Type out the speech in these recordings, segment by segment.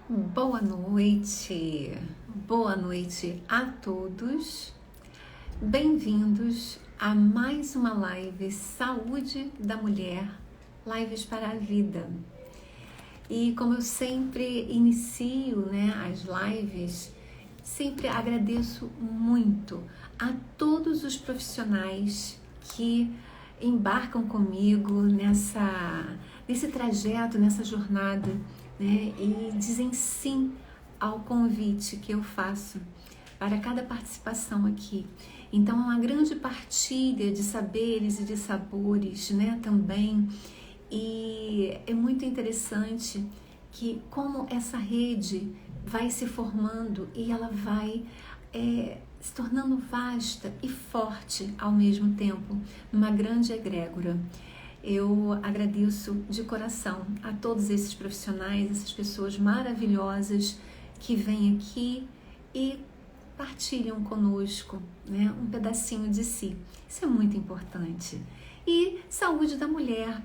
Boa noite a todos. Bem-vindos a mais uma live Saúde da Mulher, Lives para a Vida. E como eu sempre inicio, as lives, sempre agradeço muito a todos os profissionais que embarcam comigo nesse trajeto, nessa jornada, e dizem sim ao convite que eu faço para cada participação aqui. Então, é uma grande partilha de saberes e de sabores, também. E é muito interessante que como essa rede vai se formando e ela vai se tornando vasta e forte ao mesmo tempo, uma grande egrégora. Eu agradeço de coração a todos esses profissionais, essas pessoas maravilhosas que vêm aqui e partilham conosco, um pedacinho de si. Isso é muito importante. E saúde da mulher.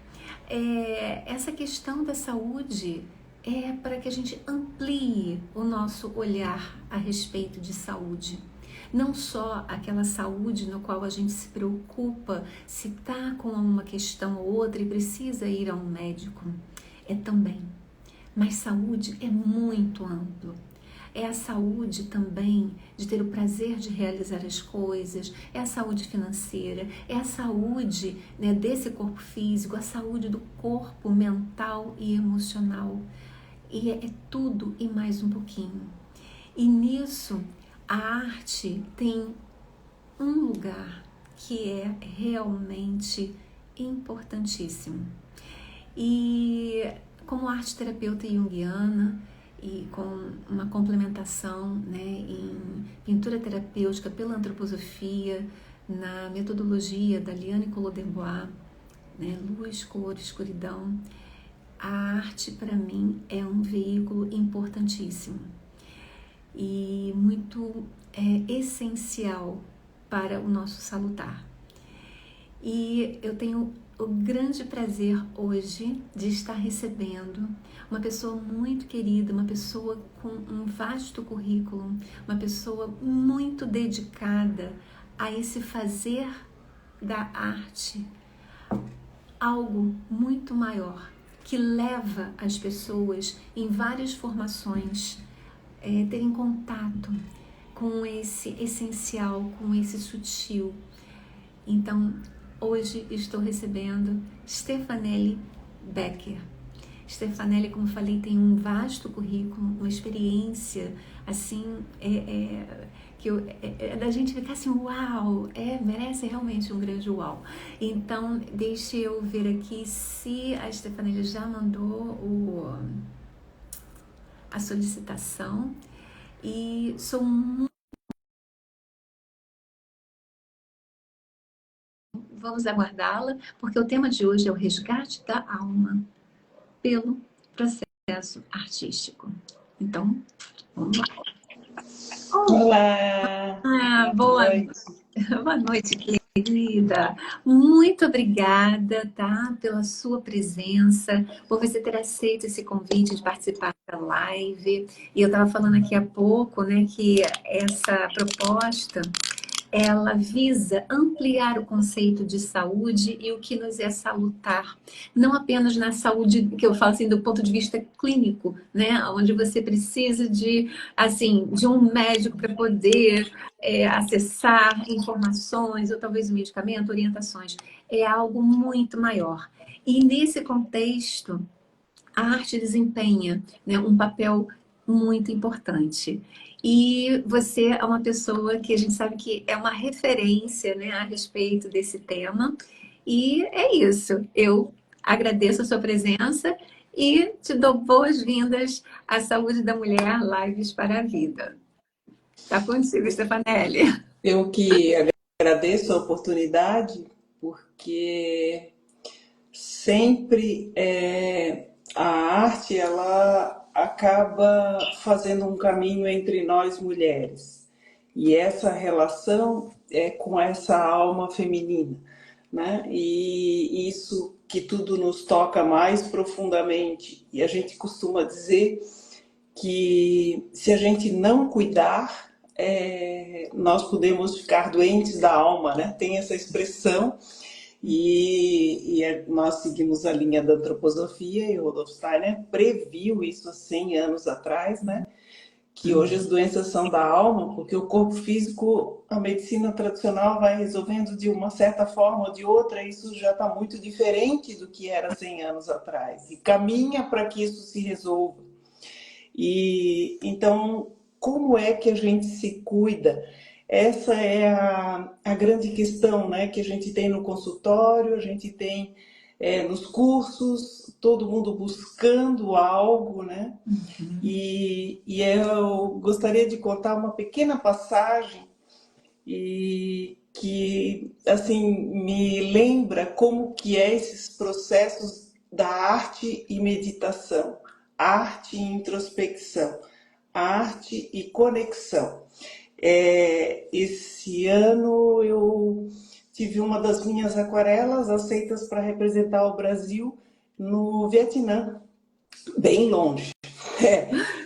Essa questão da saúde é para que a gente amplie o nosso olhar a respeito de saúde. Não só aquela saúde no qual a gente se preocupa se está com uma questão ou outra e precisa ir a um médico. É também. Mas saúde é muito amplo. É a saúde também de ter o prazer de realizar as coisas, é a saúde financeira, é a saúde desse corpo físico, a saúde do corpo mental e emocional. E é tudo e mais um pouquinho. E nisso, a arte tem um lugar que é realmente importantíssimo. E como arte terapeuta junguiana e com uma complementação em pintura terapêutica pela antroposofia, na metodologia da Liane Collot-D'Herbois, luz, cor, escuridão, a arte para mim é um veículo importantíssimo e muito essencial para o nosso salutar. E eu tenho o grande prazer hoje de estar recebendo uma pessoa muito querida, uma pessoa com um vasto currículo, uma pessoa muito dedicada a esse fazer da arte algo muito maior, que leva as pessoas em várias formações terem contato com esse essencial, com esse sutil. Então, hoje estou recebendo Stefanelli Becker. Stefanelli, como falei, tem um vasto currículo, uma experiência assim, da gente ficar assim, uau, merece realmente um grande uau. Então, deixe eu ver aqui se a Stefanelli já mandou a solicitação e sou muito... Vamos aguardá-la, porque o tema de hoje é o resgate da alma pelo processo artístico. Então, vamos lá. Olá! Boa noite, querida. Muito obrigada, pela sua presença, por você ter aceito esse convite de participar da live. E eu estava falando aqui há pouco, que essa proposta ela visa ampliar o conceito de saúde e o que nos é salutar. Não apenas na saúde, que eu falo assim, do ponto de vista clínico, onde você precisa de um médico para poder acessar informações, ou talvez um medicamento, orientações. É algo muito maior. E nesse contexto, a arte desempenha um papel muito importante. E você é uma pessoa que a gente sabe que é uma referência a respeito desse tema. E é isso. Eu agradeço a sua presença e te dou boas-vindas à Saúde da Mulher, Lives para a Vida. Está contigo, Stefanelli. Eu que agradeço a oportunidade, porque sempre a arte ela acaba fazendo um caminho entre nós mulheres. E essa relação é com essa alma feminina, E isso que tudo nos toca mais profundamente. E a gente costuma dizer que se a gente não cuidar, nós podemos ficar doentes da alma, né? Tem essa expressão e nós seguimos a linha da antroposofia e o Rudolf Steiner previu isso há 100 anos atrás, né? Que hoje as doenças são da alma, porque o corpo físico, a medicina tradicional vai resolvendo de uma certa forma ou de outra, isso já está muito diferente do que era 100 anos atrás, e caminha para que isso se resolva. E então, como é que a gente se cuida? Essa é a grande questão, né, que a gente tem no consultório, a gente tem nos cursos, todo mundo buscando algo, né? E eu gostaria de contar uma pequena passagem e que assim me lembra como que é esses processos da arte e meditação, arte e introspecção, arte e conexão. Esse ano eu tive uma das minhas aquarelas aceitas para representar o Brasil no Vietnã, bem longe.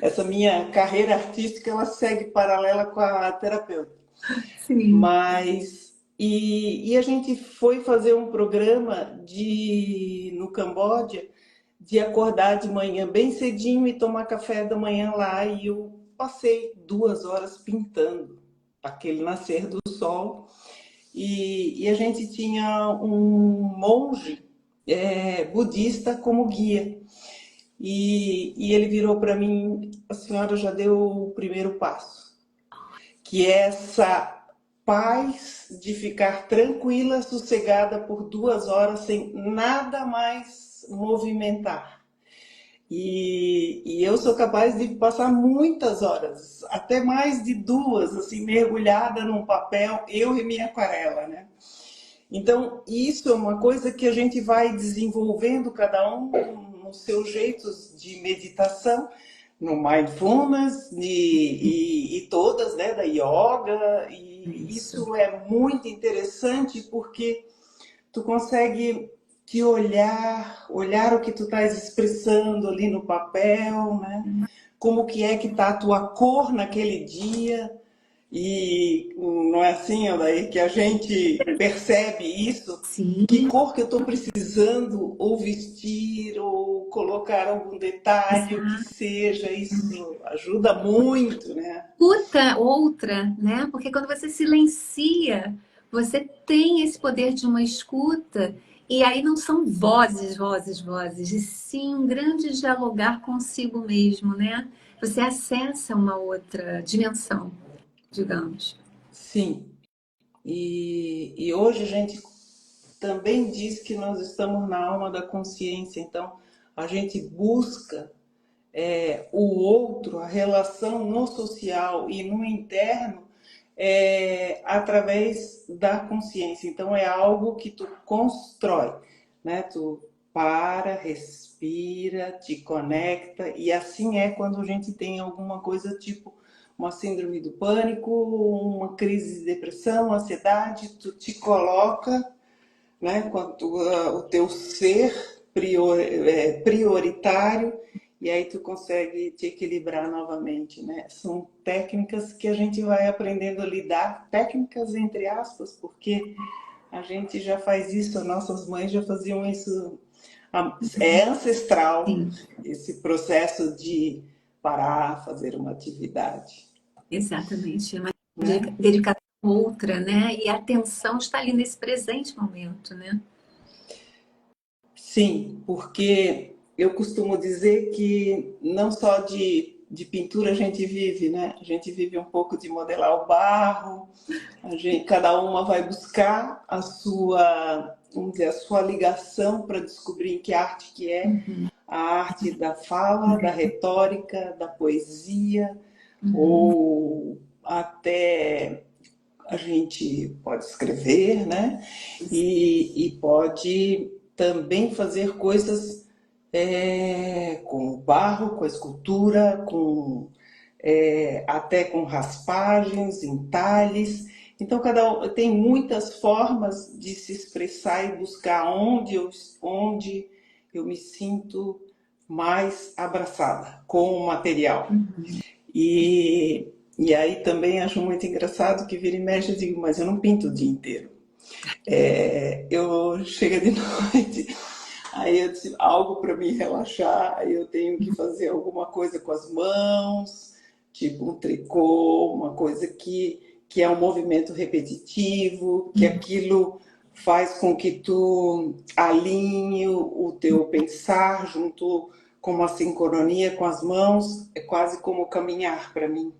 Essa minha carreira artística ela segue paralela com a terapeuta. Sim. Mas a gente foi fazer um programa no Camboja de acordar de manhã bem cedinho e tomar café da manhã lá, e eu passei 2 horas pintando aquele nascer do sol, e a gente tinha um monge budista como guia, e ele virou para mim: a senhora já deu o primeiro passo, que é essa paz de ficar tranquila, sossegada por 2 horas sem nada mais movimentar. E eu sou capaz de passar muitas horas, até mais de 2, assim, mergulhada num papel, eu e minha aquarela, né? Então, isso é uma coisa que a gente vai desenvolvendo, cada um nos seus jeitos de meditação, no mindfulness e todas, né, da yoga, e isso é muito interessante porque tu consegue te olhar o que tu estás expressando ali no papel, né? Como que é que tá a tua cor naquele dia, e não é assim, Adair, que a gente percebe isso? Sim. Que cor que eu estou precisando ou vestir ou colocar algum detalhe, o que seja, isso ajuda muito, né? Escuta outra, né? Porque quando você silencia, você tem esse poder de uma escuta, e aí não são vozes, vozes, vozes, e sim um grande dialogar consigo mesmo, né? Você acessa uma outra dimensão, digamos. Sim. E hoje a gente também diz que nós estamos na alma da consciência, então a gente busca o outro, a relação no social e no interno, através da consciência. Então é algo que tu constrói, né? Tu para, respira, te conecta, e assim é quando a gente tem alguma coisa tipo uma síndrome do pânico, uma crise de depressão, ansiedade, tu te coloca, né, quanto o teu ser prioritário, e aí tu consegue te equilibrar novamente, né? São técnicas que a gente vai aprendendo a lidar, técnicas entre aspas, porque a gente já faz isso, as nossas mães já faziam isso, é ancestral Sim, esse processo de parar, fazer uma atividade, exatamente. É uma né? dedicação outra, né? E a atenção está ali nesse presente momento, né? Sim, porque eu costumo dizer que não só de pintura a gente vive, né? A gente vive um pouco de modelar o barro, cada uma vai buscar a sua, vamos dizer, a sua ligação para descobrir em que arte que é, a arte da fala, da retórica, da poesia, ou até a gente pode escrever, né? E pode também fazer coisas com o barro, com a escultura, até com raspagens, entalhes. Então, tem muitas formas de se expressar e buscar onde eu me sinto mais abraçada com o material. Uhum. E aí também acho muito engraçado que vira e mexe eu digo, mas eu não pinto o dia inteiro. Eu chego de noite, aí eu disse, algo para me relaxar, aí eu tenho que fazer alguma coisa com as mãos, tipo um tricô, uma coisa que é um movimento repetitivo, que aquilo faz com que tu alinhe o teu pensar junto com uma sincronia com as mãos, é quase como caminhar para mim,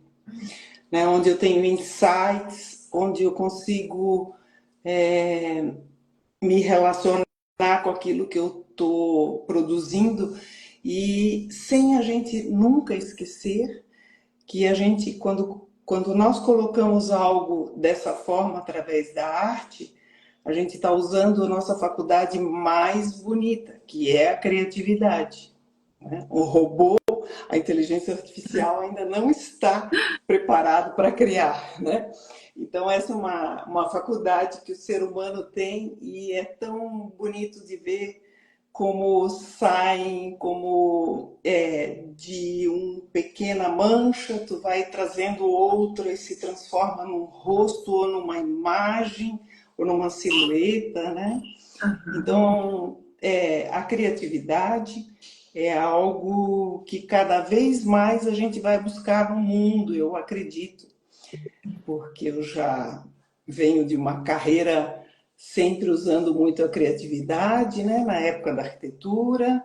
né? Onde eu tenho insights, onde eu consigo me relacionar com aquilo que eu estou produzindo e sem a gente nunca esquecer que a gente, quando nós colocamos algo dessa forma através da arte, a gente está usando a nossa faculdade mais bonita, que é a criatividade, né? O robô, a inteligência artificial ainda não está preparado para criar, né? Então, essa é uma faculdade que o ser humano tem e é tão bonito de ver como saem, como de uma pequena mancha, tu vai trazendo outra e se transforma num rosto ou numa imagem ou numa silhueta, né? Então, a criatividade é algo que cada vez mais a gente vai buscar no mundo, eu acredito, porque eu já venho de uma carreira sempre usando muito a criatividade, né? Na época da arquitetura,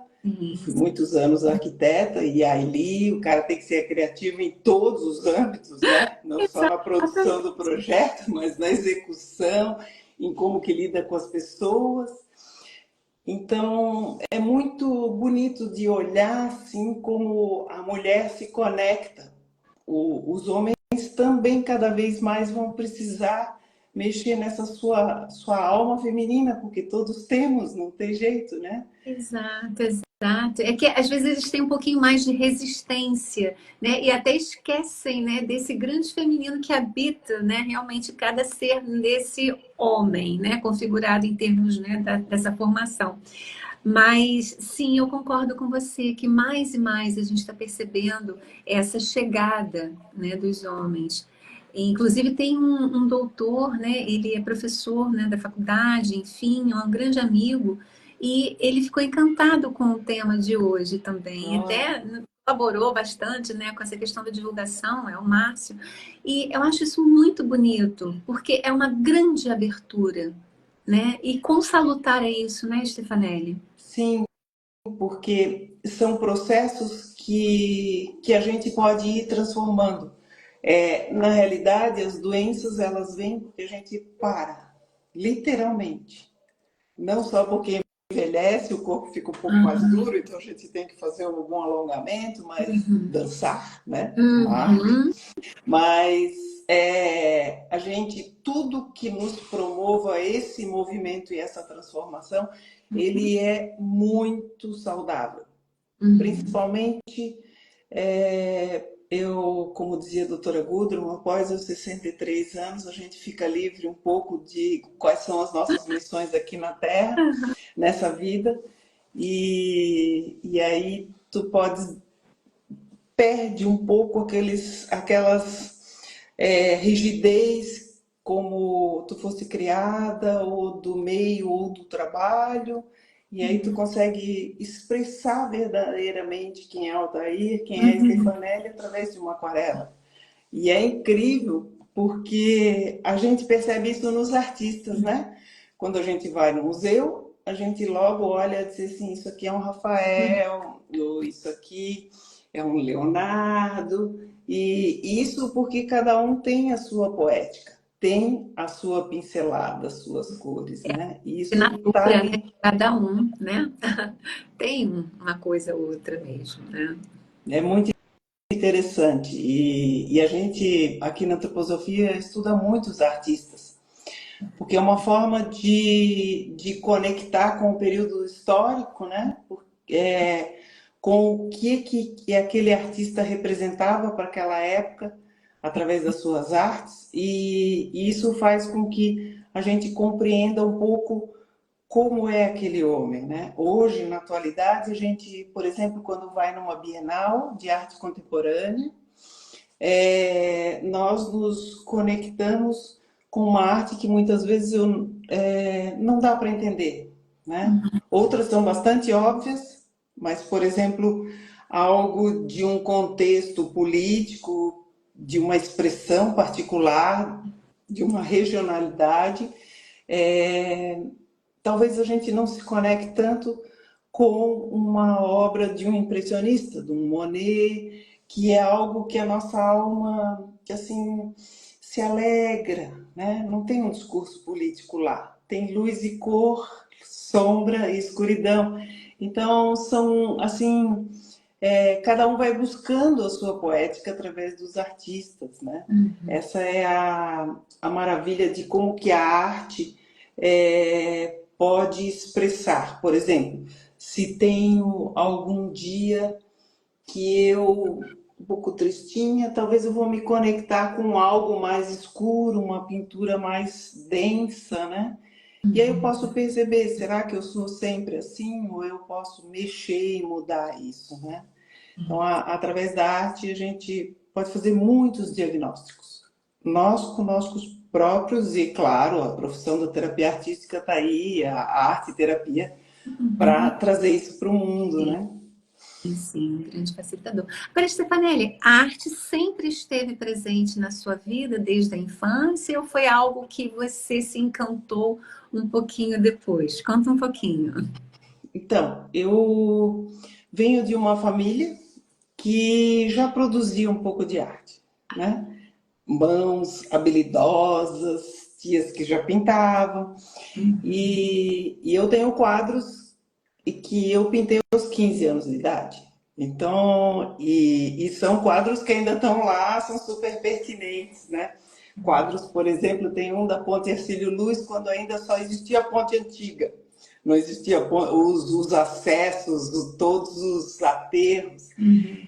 fui muitos anos arquiteta e aí o cara tem que ser criativo em todos os âmbitos, né? Não só na produção do projeto, mas na execução, em como que lida com as pessoas. Então, é muito bonito de olhar assim como a mulher se conecta. Os homens também cada vez mais vão precisar mexer nessa sua alma feminina, porque todos temos, não tem jeito, né? Exato, exato. É que às vezes eles têm um pouquinho mais de resistência, né? E até esquecem, né, desse grande feminino que habita, né, realmente cada ser desse homem, né, configurado em termos, né, dessa formação. Mas sim, eu concordo com você que mais e mais a gente está percebendo essa chegada, né, dos homens. Inclusive tem um doutor, né? Ele é professor, né, da faculdade, enfim, é um grande amigo, e ele ficou encantado com o tema de hoje também. Oh, Até colaborou bastante, né, com essa questão da divulgação, é o Márcio. E eu acho isso muito bonito, porque é uma grande abertura, né? E quão salutar é isso, né, Stefanelli? sim, porque são processos que a gente pode ir transformando. Na realidade, as doenças elas vêm porque a gente para, literalmente. Não só porque envelhece, o corpo fica um pouco mais Uhum. duro, então a gente tem que fazer algum alongamento, mas dançar, né? Uhum. Mas a gente, tudo que nos promova esse movimento e essa transformação, ele é muito saudável. Uhum. Principalmente, eu, como dizia a doutora Gudrun, após os 63 anos, a gente fica livre um pouco de quais são as nossas missões aqui na Terra, nessa vida, e aí tu podes perde um pouco aquelas rigidez como tu fosse criada, ou do meio, ou do trabalho, e aí tu consegue expressar verdadeiramente quem é Altair, quem é Uhum. Stefanelli, através de uma aquarela. E é incrível, porque a gente percebe isso nos artistas, né? Quando a gente vai no museu, a gente logo olha e diz assim, isso aqui é um Rafael, ou isso aqui é um Leonardo, e isso porque cada um tem a sua poética, tem a sua pincelada, as suas cores, né? E isso tá Assinatura, né? ali. Cada um, né? Tem uma coisa ou outra mesmo, né? É muito interessante. E a gente, aqui na antroposofia, estuda muito os artistas, porque é uma forma de conectar com o período histórico, né? Com o que aquele artista representava para aquela época, através das suas artes, e isso faz com que a gente compreenda um pouco como é aquele homem, né? Hoje, na atualidade, a gente, por exemplo, quando vai numa Bienal de arte contemporânea, nós nos conectamos com uma arte que muitas vezes não dá para entender, né? Outras são bastante óbvias, mas, por exemplo, algo de um contexto político, de uma expressão particular, de uma regionalidade, talvez a gente não se conecte tanto com uma obra de um impressionista, de um Monet, que é algo que a nossa alma, que assim, se alegra, né? Não tem um discurso político lá. Tem luz e cor, sombra e escuridão. Então, são, assim, cada um vai buscando a sua poética através dos artistas, né? Essa é a maravilha de como que a arte pode expressar. Por exemplo, se tenho algum dia que eu um pouco tristinha, talvez eu vou me conectar com algo mais escuro, uma pintura mais densa, né? E aí eu posso perceber, será que eu sou sempre assim? Ou eu posso mexer e mudar isso, né? Então, através da arte, a gente pode fazer muitos diagnósticos. Nós conosco próprios e, claro, a profissão da terapia artística está aí, a arte-terapia, para trazer isso para o mundo, né? Sim, um grande facilitador. Agora, Stefanelli, a arte sempre esteve presente na sua vida desde a infância ou foi algo que você se encantou um pouquinho depois? Conta um pouquinho. Então, eu venho de uma família que já produzia um pouco de arte, né? Mãos habilidosas, tias que já pintavam. E eu tenho quadros que eu pintei aos 15 anos de idade. Então, e são quadros que ainda estão lá, são super pertinentes, né? Quadros, por exemplo, tem um da Ponte Hercílio Luz, quando ainda só existia a ponte antiga. Não existia os acessos, todos os aterros.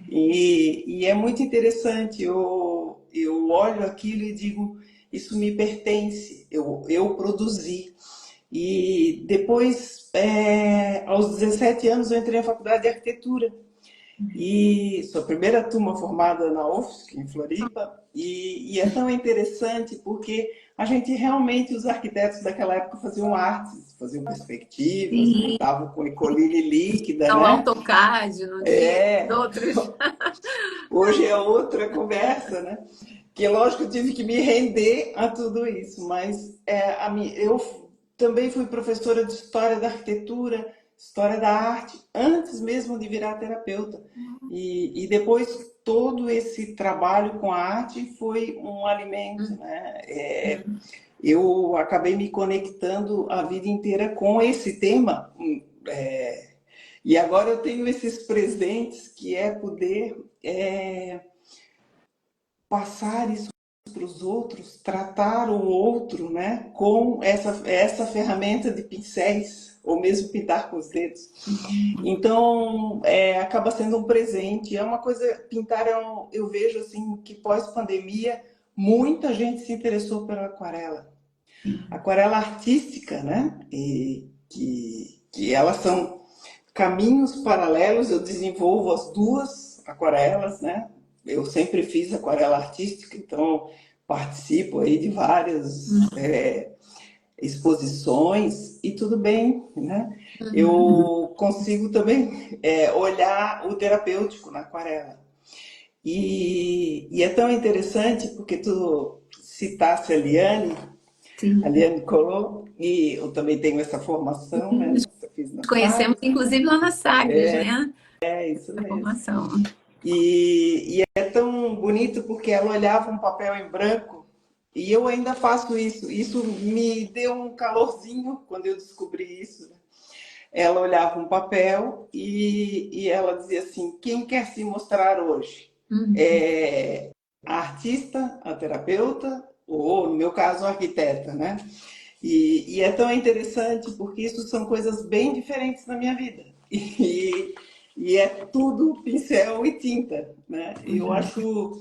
E é muito interessante, eu olho aquilo e digo, isso me pertence, eu produzi. E depois, aos 17 anos, eu entrei na faculdade de arquitetura. E sou a primeira turma formada na UFSC, em Floripa. E é tão interessante porque a gente realmente, os arquitetos daquela época faziam artes, faziam perspectivas, Sim. pintavam com ecoline líquida, Então, né? AutoCAD, não tinha outros. Hoje é outra conversa, né? Que lógico eu tive que me render a tudo isso, mas eu também fui professora de História da Arquitetura, História da Arte, antes mesmo de virar terapeuta. E depois todo esse trabalho com a arte foi um alimento, né? Eu acabei me conectando a vida inteira com esse tema. E agora eu tenho esses presentes que é poder passar isso para os outros, tratar o outro, né, com essa ferramenta de pincéis, ou mesmo pintar com os dedos. Então, acaba sendo um presente. É uma coisa, pintar eu vejo assim que pós-pandemia muita gente se interessou pela aquarela. Aquarela artística, né? E que elas são caminhos paralelos, eu desenvolvo as duas aquarelas, né? Eu sempre fiz aquarela artística, então participo aí de várias exposições e tudo bem, né? Eu consigo também olhar o terapêutico na aquarela. E é tão interessante porque tu citasse a Liane Colô, e eu também tenho essa formação, né? Eu fiz na Conhecemos, inclusive, lá na Sagres, né? É isso A mesmo. formação. E é tão bonito porque ela olhava um papel em branco e eu ainda faço isso. Isso me deu um calorzinho quando eu descobri isso. Ela olhava um papel e ela dizia assim: quem quer se mostrar hoje? A artista, a terapeuta ou, no meu caso, a arquiteta, né? E é tão interessante porque isso são coisas bem diferentes na minha vida. E é tudo pincel e tinta, né? Eu acho,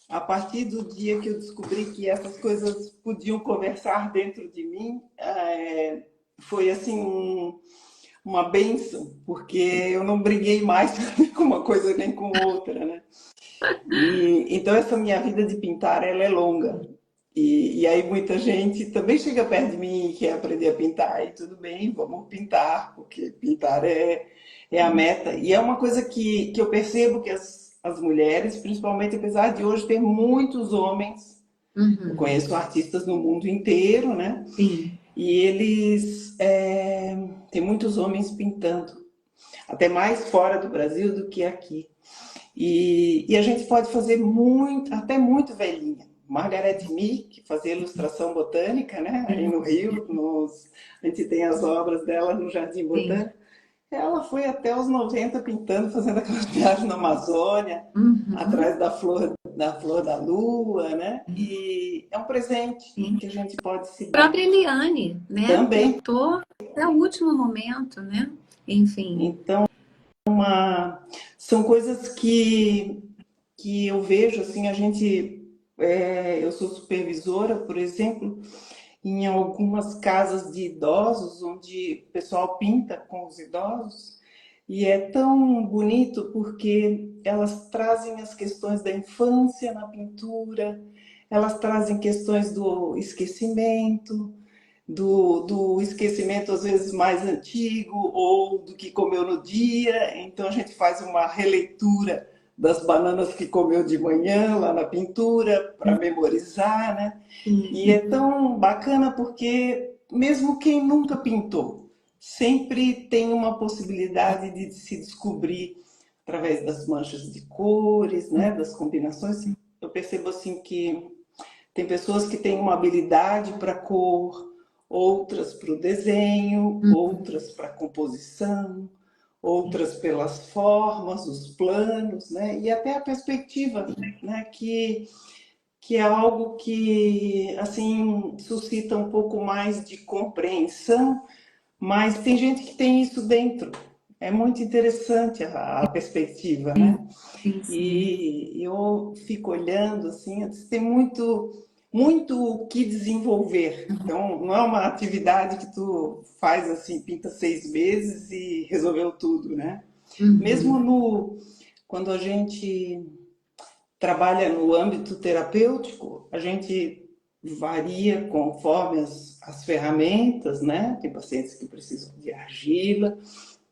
a partir do dia que eu descobri que essas coisas podiam conversar dentro de mim, foi assim uma bênção, porque eu não briguei mais com uma coisa nem com outra, né? E então essa minha vida de pintar, ela é longa. E aí muita gente também chega perto de mim e quer aprender a pintar, e tudo bem, vamos pintar, porque pintar é a meta. E é uma coisa que eu percebo que as mulheres, principalmente apesar de hoje ter muitos homens, eu Uhum. conheço artistas no mundo inteiro, né? Sim. E eles têm muitos homens pintando, até mais fora do Brasil do que aqui. E a gente pode fazer muito, até muito velhinha. Margaret Mead, que fazia ilustração botânica, né? Aí no Rio, a gente tem as obras dela no Jardim Sim. Botânico. Ela foi até os 90 pintando, fazendo aquelas viagens na Amazônia, Uhum. atrás da flor da lua, né? E é um presente Sim. que a gente pode se A dar própria Eliane, né? também. Pintou até o último momento, né? Enfim. Então, são coisas que eu vejo, assim, eu sou supervisora, por exemplo, em algumas casas de idosos, onde o pessoal pinta com os idosos, e é tão bonito porque elas trazem as questões da infância na pintura, elas trazem questões do esquecimento, do esquecimento às vezes mais antigo ou do que comeu no dia. Então a gente faz uma releitura das bananas que comeu de manhã lá na pintura para memorizar, né? E Sim. é tão bacana porque mesmo quem nunca pintou sempre tem uma possibilidade de se descobrir através das manchas de cores, né? Das combinações. Eu percebo assim que tem pessoas que têm uma habilidade para cor, outras para o desenho, outras para a composição, outras pelas formas, os planos, né? E até a perspectiva, né? Que é algo que assim suscita um pouco mais de compreensão, mas tem gente que tem isso dentro. É muito interessante a perspectiva, né? Sim, sim. E eu fico olhando assim, tem muito o que desenvolver. Então, não é uma atividade que tu faz assim, pinta 6 meses e resolveu tudo, né? Uhum. Mesmo quando a gente trabalha no âmbito terapêutico, a gente varia conforme as ferramentas, né? Tem pacientes que precisam de argila,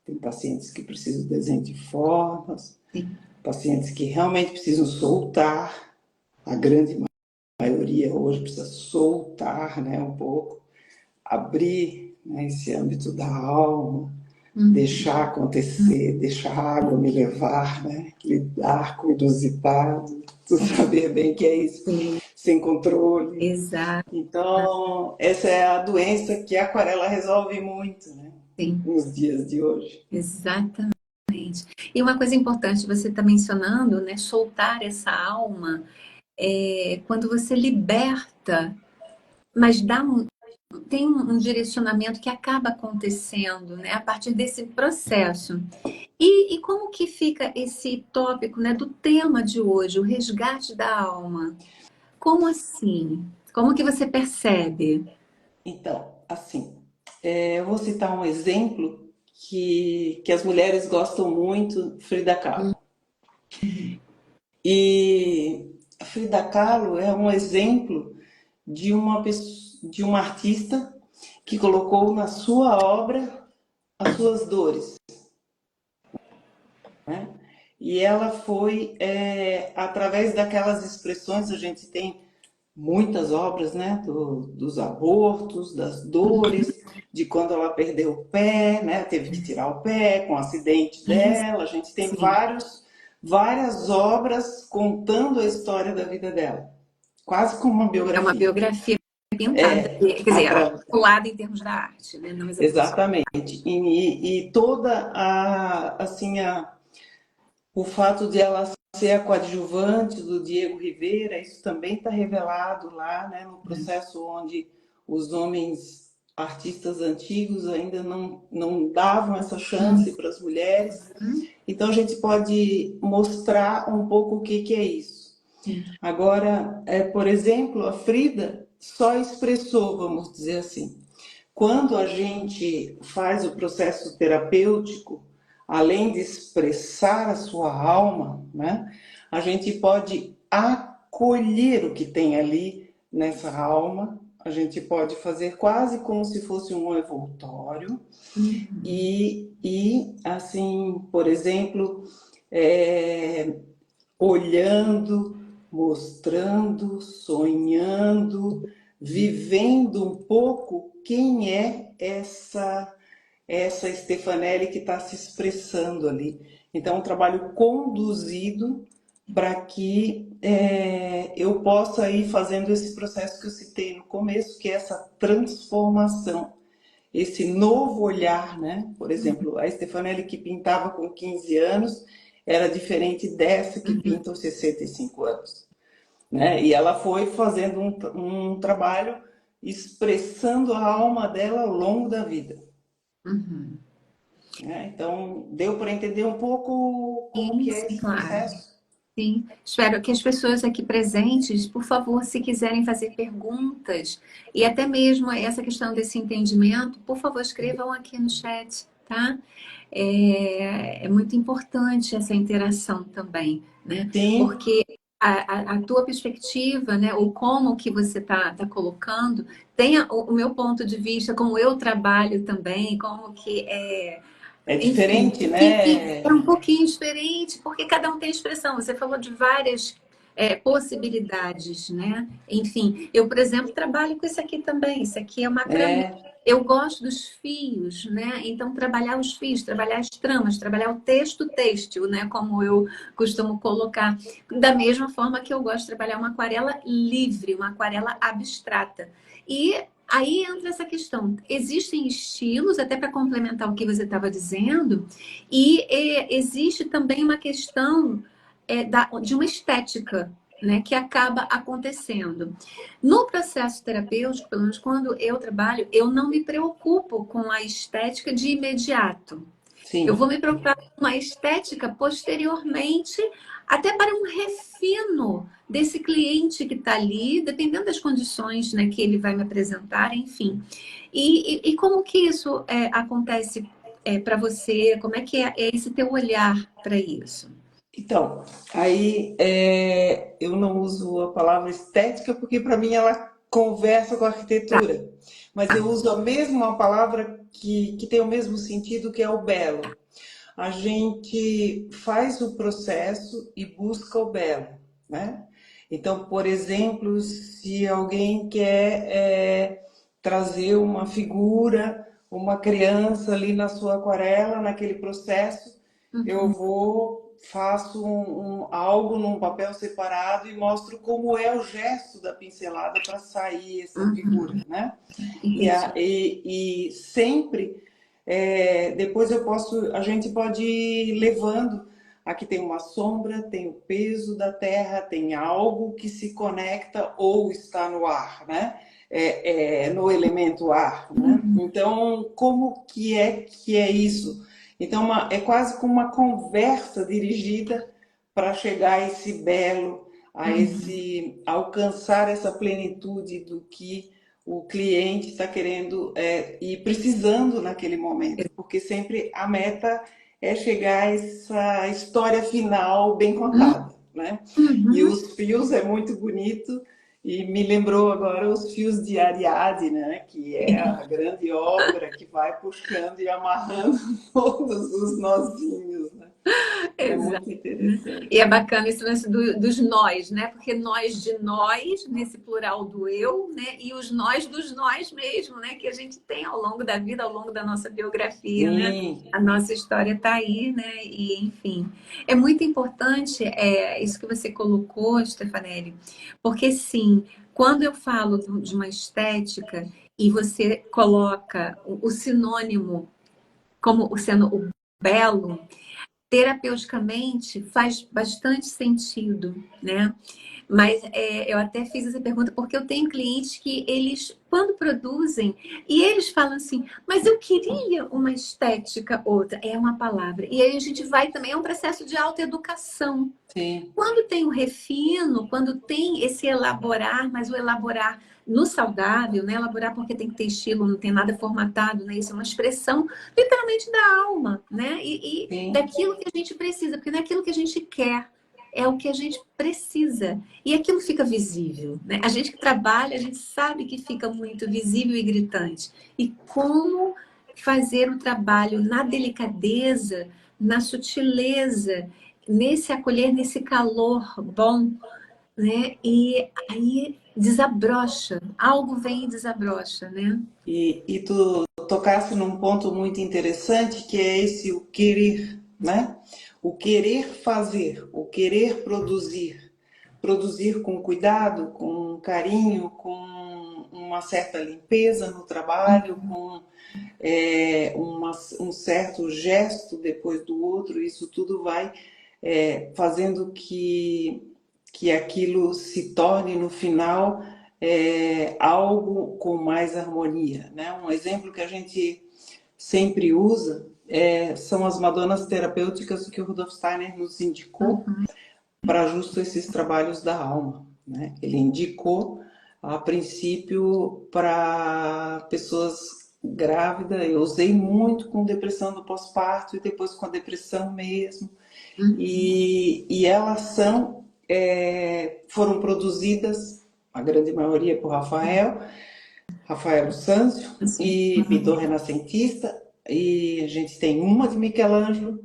tem pacientes que precisam de desenho de formas, Sim. pacientes que realmente precisam soltar, a grande maioria hoje precisa soltar, né, um pouco, abrir, né, esse âmbito da alma, Uhum. deixar acontecer, deixar a água me levar, né, lidar com o inusitado, tu saber bem que é isso, Sim. sem controle. Exato. Então, essa é a doença que a aquarela resolve muito, né, Sim. nos dias de hoje. Exatamente. E uma coisa importante, você está mencionando, né? Soltar essa alma, quando você liberta, mas tem um direcionamento que acaba acontecendo, né? A partir desse processo. E como que fica esse tópico, né, do tema de hoje, o resgate da alma? Como assim? Como que você percebe? Então, assim, eu vou citar um exemplo que as mulheres gostam muito, Frida Kahlo. E a Frida Kahlo é um exemplo de uma artista que colocou na sua obra as suas dores, né? E ela foi, através daquelas expressões, a gente tem muitas obras, né, dos abortos, das dores, de quando ela perdeu o pé, né, teve que tirar o pé com o acidente Isso, dela. A gente tem sim. várias obras contando a história da vida dela, quase como uma É uma biografia. biografia pintada, quer dizer, Atra... articulada em termos da arte, né? Não exatamente. Exatamente. E toda o fato de ela ser a coadjuvante do Diego Rivera, isso também está revelado lá, né, no processo onde os homens artistas antigos ainda não davam essa chance para as mulheres. Então a gente pode mostrar um pouco o que é isso. Agora, por exemplo, a Frida só expressou, vamos dizer assim, quando a gente faz o processo terapêutico, além de expressar a sua alma, né, a gente pode acolher o que tem ali nessa alma, a gente pode fazer quase como se fosse um envoltório Uhum. e assim, por exemplo, é, olhando, mostrando, sonhando, vivendo um pouco quem é essa Stefanelli que está se expressando ali. Então, um trabalho conduzido para que eu possa ir fazendo esse processo que eu citei no começo, que é essa transformação, esse novo olhar, né? Por exemplo, a Stefanelli que pintava com 15 anos era diferente dessa que Uhum. pinta aos 65 anos, né? E ela foi fazendo um trabalho expressando a alma dela ao longo da vida, Uhum. né? Então, deu para entender um pouco como Sim, que é sim, esse claro. processo? Sim. Espero que as pessoas aqui presentes, por favor, se quiserem fazer perguntas e até mesmo essa questão desse entendimento, por favor, escrevam aqui no chat, tá? É muito importante essa interação também, né? Sim, Porque a tua perspectiva, né, ou como que você tá colocando, tem o meu ponto de vista, como eu trabalho também, como que é enfim, diferente, que é um né? pouquinho diferente, porque cada um tem expressão. Você falou de várias possibilidades, né? Enfim, eu, por exemplo, trabalho com isso aqui também. Isso aqui é macramê. É, Eu gosto dos fios, né? Então, trabalhar os fios, trabalhar as tramas, trabalhar o texto têxtil, né? Como eu costumo colocar. Da mesma forma que eu gosto de trabalhar uma aquarela livre, uma aquarela abstrata. E aí entra essa questão. Existem estilos, até para complementar o que você estava dizendo, e existe também uma questão de uma estética, né, que acaba acontecendo. No processo terapêutico, pelo menos quando eu trabalho, eu não me preocupo com a estética de imediato. Eu vou sim. me preocupar com a estética posteriormente, até para um refino desse cliente que está ali, dependendo das condições, né, que ele vai me apresentar, enfim. E como que isso acontece para você? Como é que é esse teu olhar para isso? Então, aí eu não uso a palavra estética porque para mim ela conversa com a Tá, arquitetura, mas eu tá. uso a mesma palavra que tem o mesmo sentido, que é o belo. A gente faz o processo e busca o belo, né? Então, por exemplo, se alguém quer trazer uma figura, uma criança ali na sua aquarela, naquele processo, eu Uhum, vou, faço algo num papel separado e mostro como é o gesto da pincelada para sair essa figura, uhum, né? entendi. E sempre depois a gente pode ir levando. Aqui tem uma sombra, tem o peso da terra, tem algo que se conecta ou está no ar, né? No elemento ar, né? Uhum, Então, como que é isso? Então, é quase como uma conversa dirigida para chegar a esse belo, a uhum, esse alcançar essa plenitude do que o cliente está querendo e precisando naquele momento, porque sempre a meta é chegar a essa história final bem contada, né? E uhum. os fios é muito bonito e me lembrou agora os fios de Ariadne, né? Que é a grande ópera que vai puxando e amarrando todos os nozinhos, né? É Exato. muito Né? E interessante. é bacana esse lance dos nós, né? Porque nós de nós, nesse plural do eu, né? E os nós dos nós mesmo, né? Que a gente tem ao longo da vida, ao longo da nossa biografia, né? Sim, A nossa história está aí, né? E enfim, é muito importante isso que você colocou, Stefanelli, porque sim, quando eu falo de uma estética e você coloca o sinônimo como sendo o belo, terapeuticamente faz bastante sentido, né? Mas eu até fiz essa pergunta porque eu tenho clientes que eles, quando produzem, e eles falam assim, mas eu queria uma estética outra, é uma palavra. E aí a gente vai também, é um processo de autoeducação. sim, Quando tem o refino, quando tem esse elaborar, mas o elaborar no saudável, né? Elaborar porque tem que ter estilo, não tem nada formatado, né? Isso é uma expressão literalmente da alma, né? E Sim. daquilo que a gente precisa, porque não é aquilo que a gente quer, é o que a gente precisa. E aquilo fica visível, né? A gente que trabalha, a gente sabe que fica muito visível e gritante. E como fazer o trabalho na delicadeza, na sutileza, nesse acolher, nesse calor bom, né? E aí desabrocha, algo vem e desabrocha, né? E tu tocasse num ponto muito interessante, que é esse o querer, né? O querer fazer, o querer produzir. Produzir com cuidado, com carinho, com uma certa limpeza no trabalho, com um certo gesto depois do outro, isso tudo vai fazendo que aquilo se torne no final algo com mais harmonia, né? Um exemplo que a gente sempre usa são as Madonas terapêuticas que o Rudolf Steiner nos indicou para justo esses trabalhos da alma, né? Ele indicou a princípio para pessoas grávidas. Eu usei muito com depressão do pós-parto e depois com a depressão mesmo. E elas foram produzidas, a grande maioria, por Rafael Sanzio, Assim. e pintor renascentista, e a gente tem uma de Michelangelo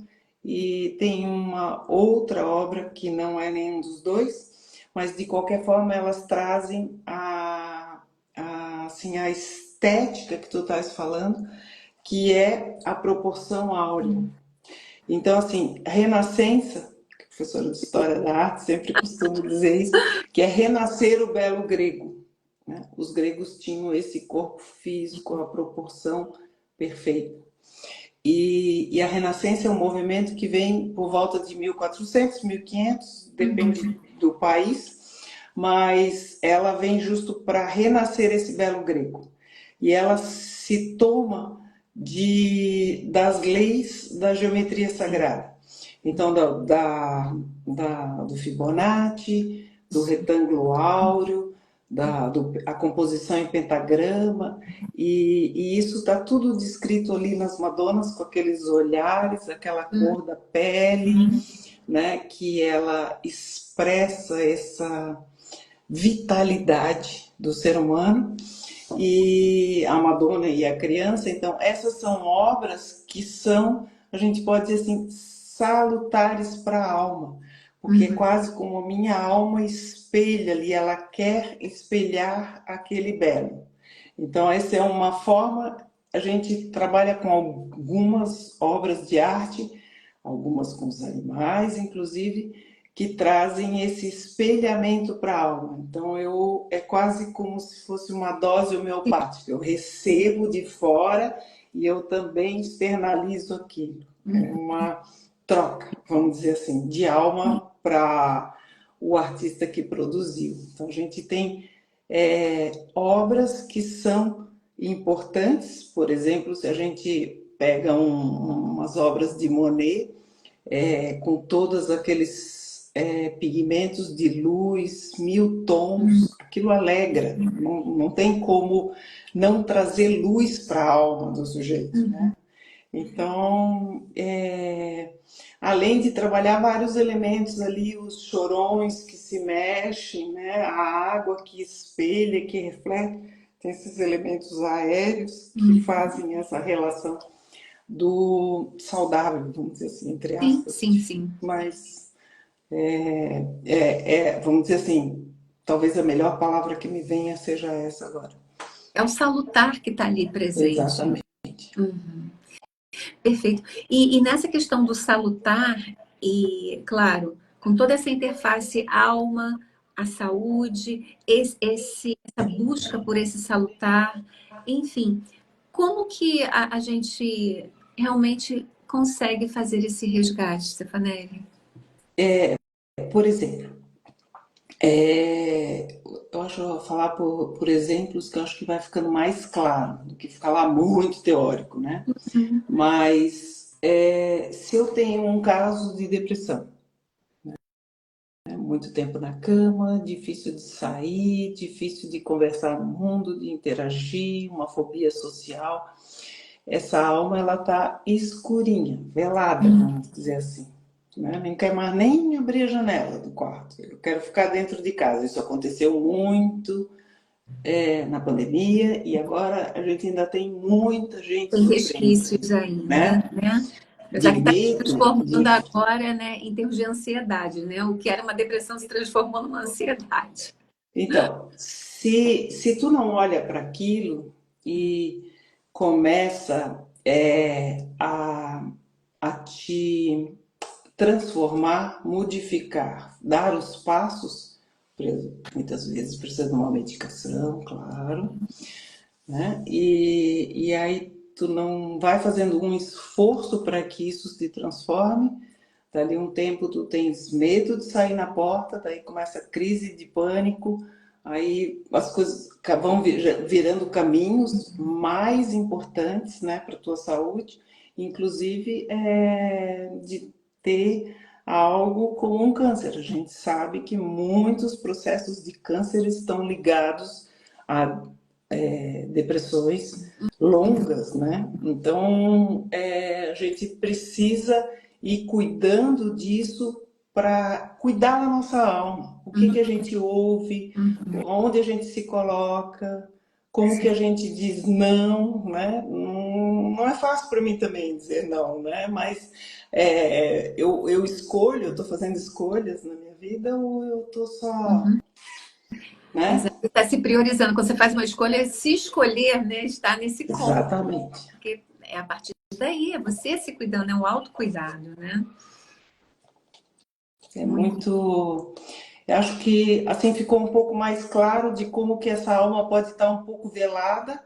e tem uma outra obra que não é nenhum dos dois, mas de qualquer forma elas trazem assim, a estética que tu estás falando, que é a proporção áurea. Então, assim, a Renascença, professora de História da Arte sempre costumo dizer isso, que é renascer o belo grego, né? Os gregos tinham esse corpo físico, a proporção perfeita. E a Renascença é um movimento que vem por volta de 1400, 1500, depende do país, mas ela vem justo para renascer esse belo grego. E ela se toma das leis da geometria sagrada. Então, do Fibonacci, do retângulo áureo, a composição em pentagrama, e isso está tudo descrito ali nas Madonas, com aqueles olhares, aquela cor da pele, né, que ela expressa essa vitalidade do ser humano, e a Madonna e a criança. Então, essas são obras que são, a gente pode dizer assim, salutares para a alma, porque é quase como a minha alma espelha ali, ela quer espelhar aquele belo. Então, essa é uma forma, a gente trabalha com algumas obras de arte, algumas com os animais, inclusive, que trazem esse espelhamento para a alma. Então, é quase como se fosse uma dose homeopática. Eu recebo de fora e eu também externalizo aquilo. É uma troca, vamos dizer assim, de alma para o artista que produziu. Então, a gente tem obras que são importantes. Por exemplo, se a gente pega umas obras de Monet, com todos aqueles pigmentos de luz, 1000 tons, aquilo alegra, não tem como não trazer luz para a alma do sujeito, né? Então, além de trabalhar vários elementos ali, os chorões que se mexem, né? A água que espelha, que reflete, tem esses elementos aéreos que fazem essa relação do saudável, vamos dizer assim, entre Sim, aspas. sim, sim. Mas, vamos dizer assim, talvez a melhor palavra que me venha seja essa agora. É o salutar que está ali presente. Exatamente. Perfeito. E nessa questão do salutar, e claro, com toda essa interface alma, a saúde, essa busca por esse salutar, enfim, como que a gente realmente consegue fazer esse resgate, Stefanelli? Por exemplo, eu acho falar por exemplos que eu acho que vai ficando mais claro do que ficar lá muito teórico, né? Mas se eu tenho um caso de depressão, Muito tempo na cama, difícil de sair, difícil de conversar no mundo, de interagir, uma fobia social. Essa alma, ela tá escurinha, velada, vamos dizer assim. Né? Nem quer mais nem abrir a janela do quarto. Eu quero ficar dentro de casa. Isso aconteceu muito na pandemia e agora a gente ainda tem muita gente Tem sofrendo, resquícios ainda, né? né? De Apesar que está se medo, transformando de... agora, né, em termos de ansiedade, né? O que era uma depressão se transformou numa ansiedade. Então, se tu não olha para aquilo e começa a te transformar, modificar, dar os passos, muitas vezes precisa de uma medicação, claro, né? E aí tu não vai fazendo um esforço para que isso se transforme. Dali um tempo tu tens medo de sair na porta, daí começa a crise de pânico, aí as coisas vão virando caminhos mais importantes, né, para tua saúde, inclusive de ter algo como um câncer. A gente sabe que muitos processos de câncer estão ligados a depressões longas, né? Então, a gente precisa ir cuidando disso para cuidar da nossa alma. O que que a gente ouve, onde a gente se coloca, como que a gente diz não, né? Não é fácil para mim também dizer não, né? Mas eu escolho, eu estou fazendo escolhas na minha vida ou eu estou só, né? Exato. Está se priorizando. Quando você faz uma escolha, se escolher, né, está nesse ponto. Exatamente. Porque é a partir daí, é você se cuidando, é um autocuidado, né? É Muito. muito. Eu acho que assim ficou um pouco mais claro de como que essa alma pode estar um pouco velada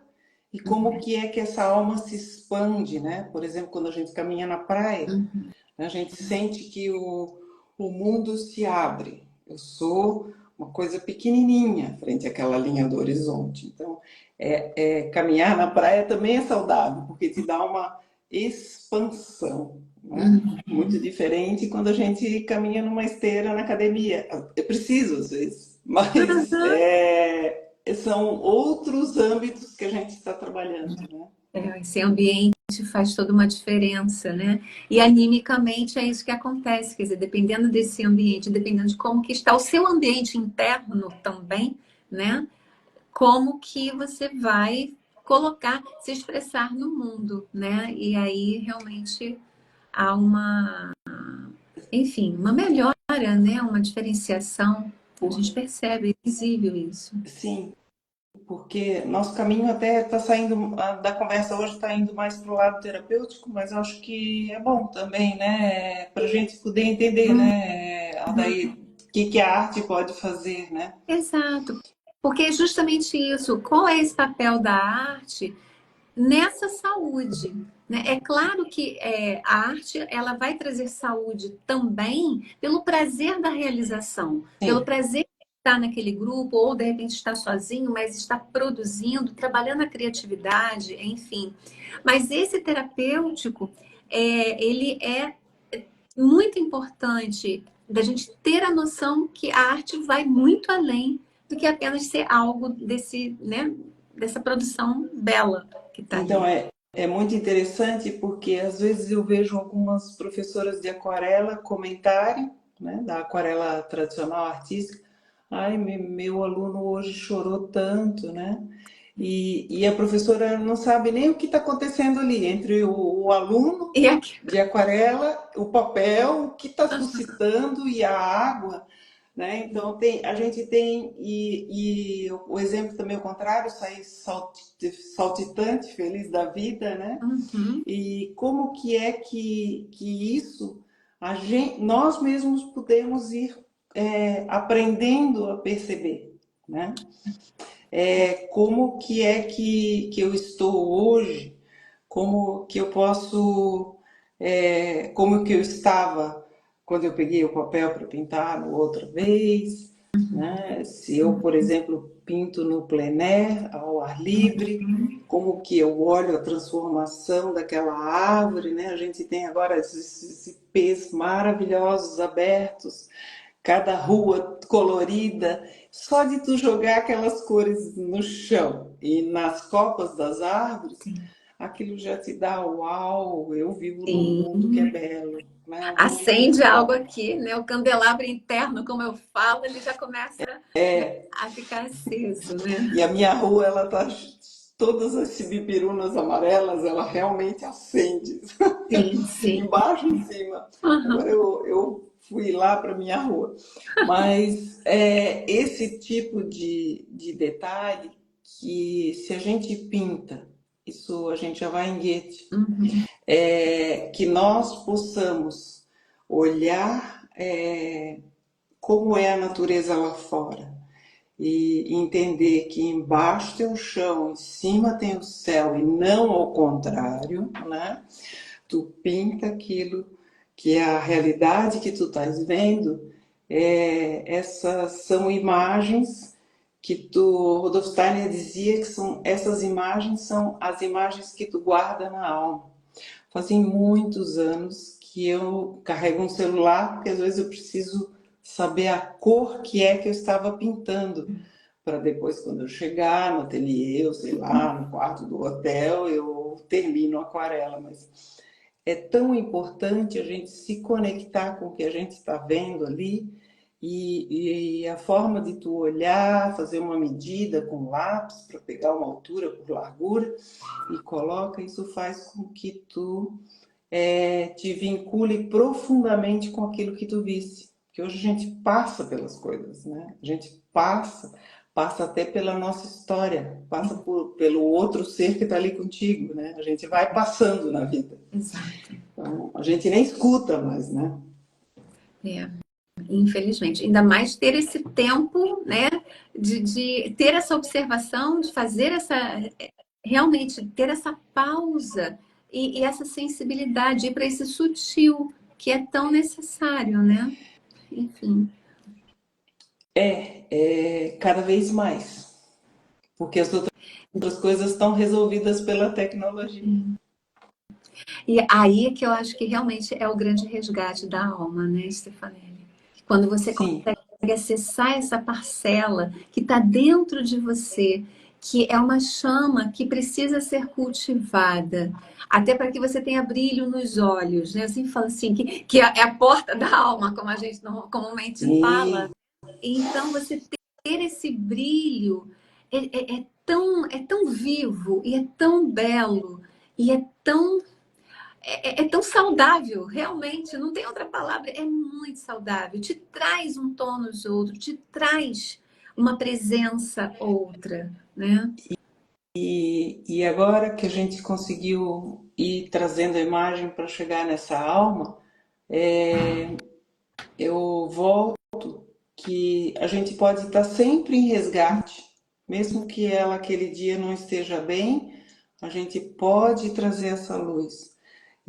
e como que é que essa alma se expande, né? Por exemplo, quando a gente caminha na praia, a gente sente que o mundo se abre. Eu sou uma coisa pequenininha frente àquela linha do horizonte. Então, caminhar na praia também é saudável, porque te dá uma expansão, né? Muito diferente quando a gente caminha numa esteira na academia. É preciso, às vezes, mas são outros âmbitos que a gente está trabalhando, né? Esse ambiente faz toda uma diferença, né? E animicamente é isso que acontece, quer dizer, dependendo desse ambiente, dependendo de como que está o seu ambiente interno também, né? Como que você vai colocar, se expressar no mundo, né? E aí realmente há uma, enfim, uma melhora, né? Uma diferenciação. A gente percebe, é visível isso. Sim, porque nosso caminho até está saindo da conversa hoje, está indo mais para o lado terapêutico, mas eu acho que é bom também, né? Para a gente poder entender, né? Daí, o que que a arte pode fazer, né? Exato. Porque é justamente isso. Qual é esse papel da arte nessa saúde? Né? É claro que a arte ela vai trazer saúde também pelo prazer da realização, pelo Sim, prazer de estar naquele grupo, ou de repente estar sozinho, mas estar produzindo, trabalhando a criatividade, enfim. Mas esse terapêutico, ele é muito importante da gente ter a noção que a arte vai muito além do que apenas ser algo desse, né, dessa produção bela que está então ali. é muito interessante porque às vezes eu vejo algumas professoras de aquarela comentarem, né, da aquarela tradicional artística. Ai, meu aluno hoje chorou tanto, né? E a professora não sabe nem o que está acontecendo ali entre o aluno E aqui, de aquarela, o papel, o que está suscitando e a água, né? Então a gente tem e o exemplo também ao contrário, sair saltitante, feliz da vida, né? uhum, E como que é que isso nós mesmos podemos ir aprendendo a perceber, né? Como que é que eu estou hoje, como que eu posso, como que eu estava quando eu peguei o papel para pintar no outra vez, né? Se eu, por exemplo, pinto no plein air, ao ar livre, como que eu olho a transformação daquela árvore, né? A gente tem agora esses ipês maravilhosos abertos, cada rua colorida, só de tu jogar aquelas cores no chão e nas copas das árvores, Sim. aquilo já te dá, uau, eu vivo num mundo que é Sim. belo, né? Um mundo Acende muito algo bom. aqui, né? O candelabro interno, como eu falo, ele já começa, né, a ficar aceso, E né? a minha rua, ela tá todas as cibipirunas amarelas, ela realmente acende, Sim, sim. embaixo e em cima. Agora Uhum. eu fui lá para minha rua. Mas esse tipo de detalhe que se a gente pinta, isso a gente já vai em Goethe, Uhum. que nós possamos olhar como é a natureza lá fora e entender que embaixo tem o chão, em cima tem o céu e não ao contrário, né? Tu pinta aquilo que é a realidade que tu estás vendo, essas são imagens que tu, Rudolf Steiner dizia que são essas imagens são as imagens que tu guarda na alma. Fazem muitos anos que eu carrego um celular, porque às vezes eu preciso saber a cor que é que eu estava pintando, para depois, quando eu chegar no ateliê, ou sei lá, no quarto do hotel, eu termino a aquarela. Mas é tão importante a gente se conectar com o que a gente está vendo ali e a forma de tu olhar, fazer uma medida com lápis para pegar uma altura por largura e coloca, isso faz com que tu te vincule profundamente com aquilo que tu visse. Porque hoje a gente passa pelas coisas, né? A gente passa até pela nossa história, passa pelo outro ser que está ali contigo, né? A gente vai passando na vida. Exato. Então, a gente nem escuta mais, né? É, infelizmente. Ainda mais ter esse tempo, né? De ter essa observação, de fazer essa. Realmente ter essa pausa e essa sensibilidade, ir para esse sutil que é tão necessário, né? Enfim. Cada vez mais. Porque as outras coisas estão resolvidas pela tecnologia. E aí é que eu acho que realmente é o grande resgate da alma, né, Stefanelli? Quando você Sim. consegue acessar essa parcela que está dentro de você, que é uma chama que precisa ser cultivada, até para que você tenha brilho nos olhos, né? Eu sempre falo assim, que é a porta da alma, como a gente comumente fala. Sim. Então, você ter esse brilho é tão vivo e é tão belo e é tão saudável, realmente, não tem outra palavra, é muito saudável. Te traz um tom nos outros, te traz uma presença outra, né? E agora que a gente conseguiu ir trazendo a imagem para chegar nessa alma, eu volto que a gente pode estar sempre em resgate, mesmo que ela aquele dia não esteja bem, a gente pode trazer essa luz.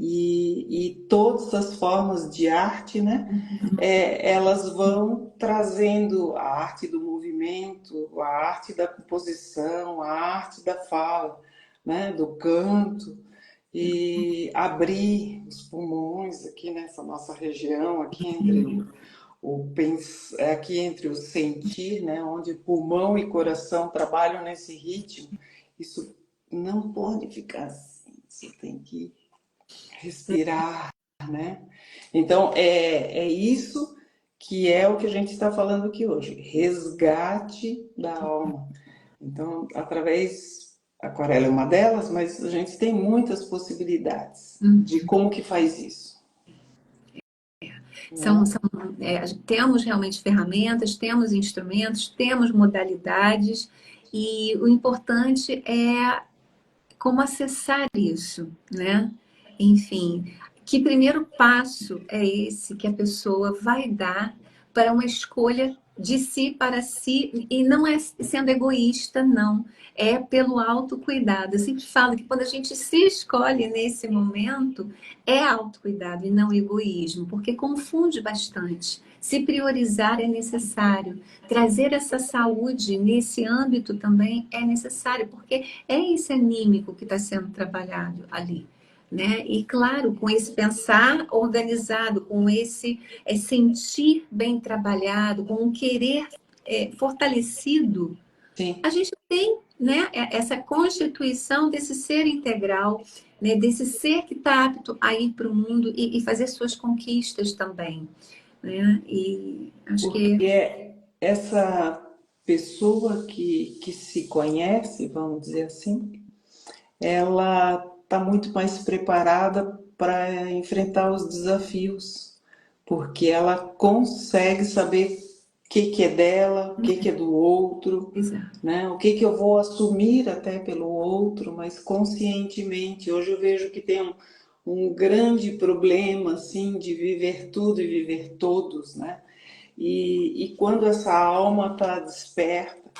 E todas as formas de arte, né? Elas vão trazendo a arte do movimento, a arte da composição, a arte da fala, né? Do canto, e abrir os pulmões aqui nessa nossa região, aqui entre aqui entre o sentir, né? Onde pulmão e coração trabalham nesse ritmo. Isso não pode ficar assim, isso tem que respirar, né? Então, é isso que é o que a gente está falando aqui hoje, resgate da alma. Então, através, a aquarela é uma delas, mas a gente tem muitas possibilidades de como que faz isso, São, né? são, temos realmente ferramentas, temos instrumentos, temos modalidades, e o importante é como acessar isso, né? Enfim, que primeiro passo é esse que a pessoa vai dar para uma escolha de si para si, e não é sendo egoísta, não, é pelo autocuidado. Eu sempre falo que quando a gente se escolhe nesse momento, é autocuidado e não egoísmo, porque confunde bastante. Se priorizar é necessário, trazer essa saúde nesse âmbito também é necessário, porque é esse anímico que está sendo trabalhado ali. né? E claro, com esse pensar organizado, com esse sentir bem trabalhado, com um querer fortalecido, Sim. a gente tem, né, essa constituição desse ser integral, né, desse ser que está apto a ir para o mundo e fazer suas conquistas também, né? E acho que Porque essa pessoa que se conhece, vamos dizer assim, ela está muito mais preparada para enfrentar os desafios, porque ela consegue saber o que é dela, o que é do outro, exato. né? O que eu vou assumir até pelo outro, mas conscientemente. Hoje eu vejo que tem um grande problema assim de viver tudo e viver todos, né? E quando essa alma está desperta,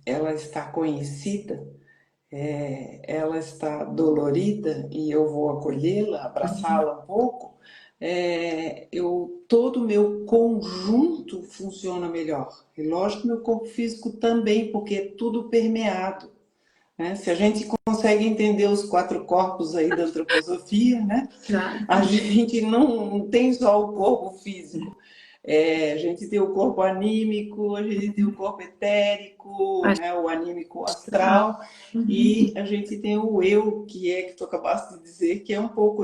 ela está conhecida, ela está dolorida e eu vou acolhê-la, abraçá-la um pouco, todo o meu conjunto funciona melhor. E lógico que meu corpo físico também, porque é tudo permeado, né? Se a gente consegue entender os 4 corpos aí da antroposofia, né? A Exato. gente não tem só o corpo físico. A gente tem o corpo anímico, a gente tem o corpo etérico, né, o anímico Astral. astral, e a gente tem o eu, que tu acabaste de dizer, que é um pouco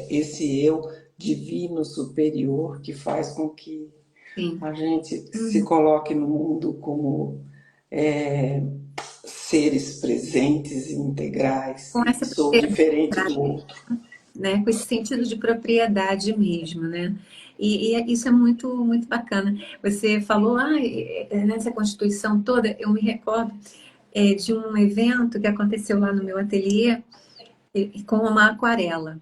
esse eu divino superior que faz com que Sim. a gente se coloque no mundo como seres presentes e integrais, Com e essa sou diferente propriedade, do outro. né? Com esse sentido de propriedade mesmo, né? Isso é muito, muito bacana. Você falou, nessa Constituição toda, eu me recordo de um evento que aconteceu lá no meu ateliê com uma aquarela.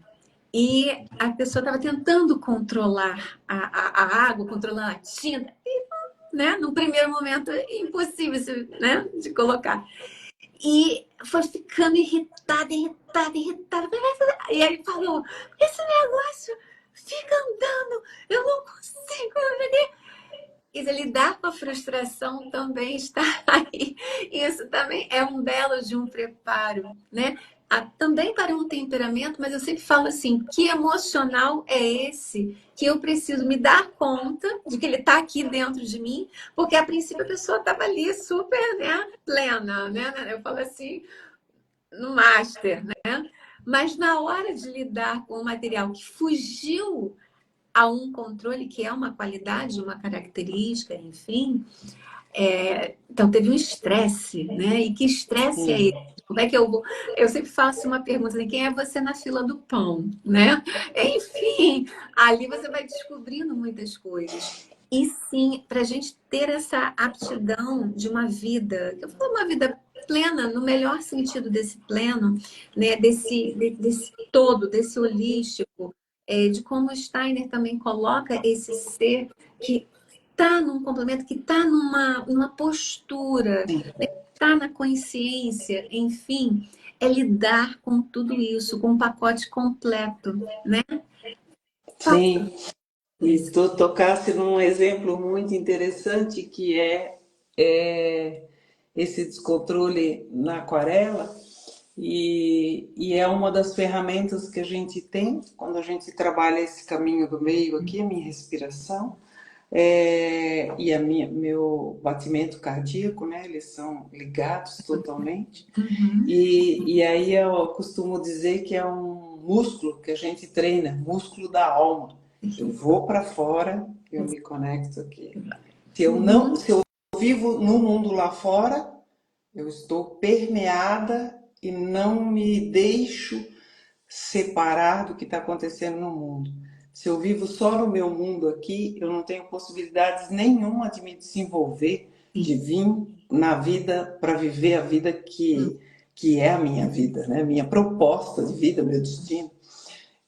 E a pessoa estava tentando controlar a água, controlar a tinta, e, né? No primeiro momento, impossível, né? De colocar. E foi ficando irritada, irritada, irritada. E ele falou: esse negócio fica andando, eu não consigo. E lidar com a frustração também está aí. Isso também é um belo de um preparo, né? Também para um temperamento, mas eu sempre falo assim: que emocional é esse que eu preciso me dar conta de que ele está aqui dentro de mim, porque a princípio a pessoa estava ali super, né, plena, né? Eu falo assim, no master, né? Mas na hora de lidar com o material que fugiu a um controle, que é uma qualidade, uma característica, enfim, então teve um estresse, né? E que estresse é esse? Sim, Como é que eu vou? Eu sempre faço uma pergunta assim, quem é você na fila do pão, né? Enfim, ali você vai descobrindo muitas coisas. E sim, para a gente ter essa aptidão de uma vida, eu falo uma vida plena, no melhor sentido desse pleno, né? Desse todo, desse holístico, de como Steiner também coloca esse ser que está num complemento, que está numa postura, está na consciência, enfim, é lidar com tudo isso, com um pacote completo, né? Fala sim. E isso. tu tocasse num exemplo muito interessante que é esse descontrole na aquarela, e é uma das ferramentas que a gente tem quando a gente trabalha esse caminho do meio aqui, a minha respiração, e meu batimento cardíaco, né? Eles são ligados totalmente. Uhum. E aí eu costumo dizer que é um músculo que a gente treina, músculo da alma. Eu vou para fora, eu me conecto aqui. Uhum. Se eu vivo no mundo lá fora, eu estou permeada e não me deixo separar do que está acontecendo no mundo. Se eu vivo só no meu mundo aqui, eu não tenho possibilidades nenhuma de me desenvolver, de vir na vida para viver a vida que é a minha vida, né? Minha proposta de vida, meu destino.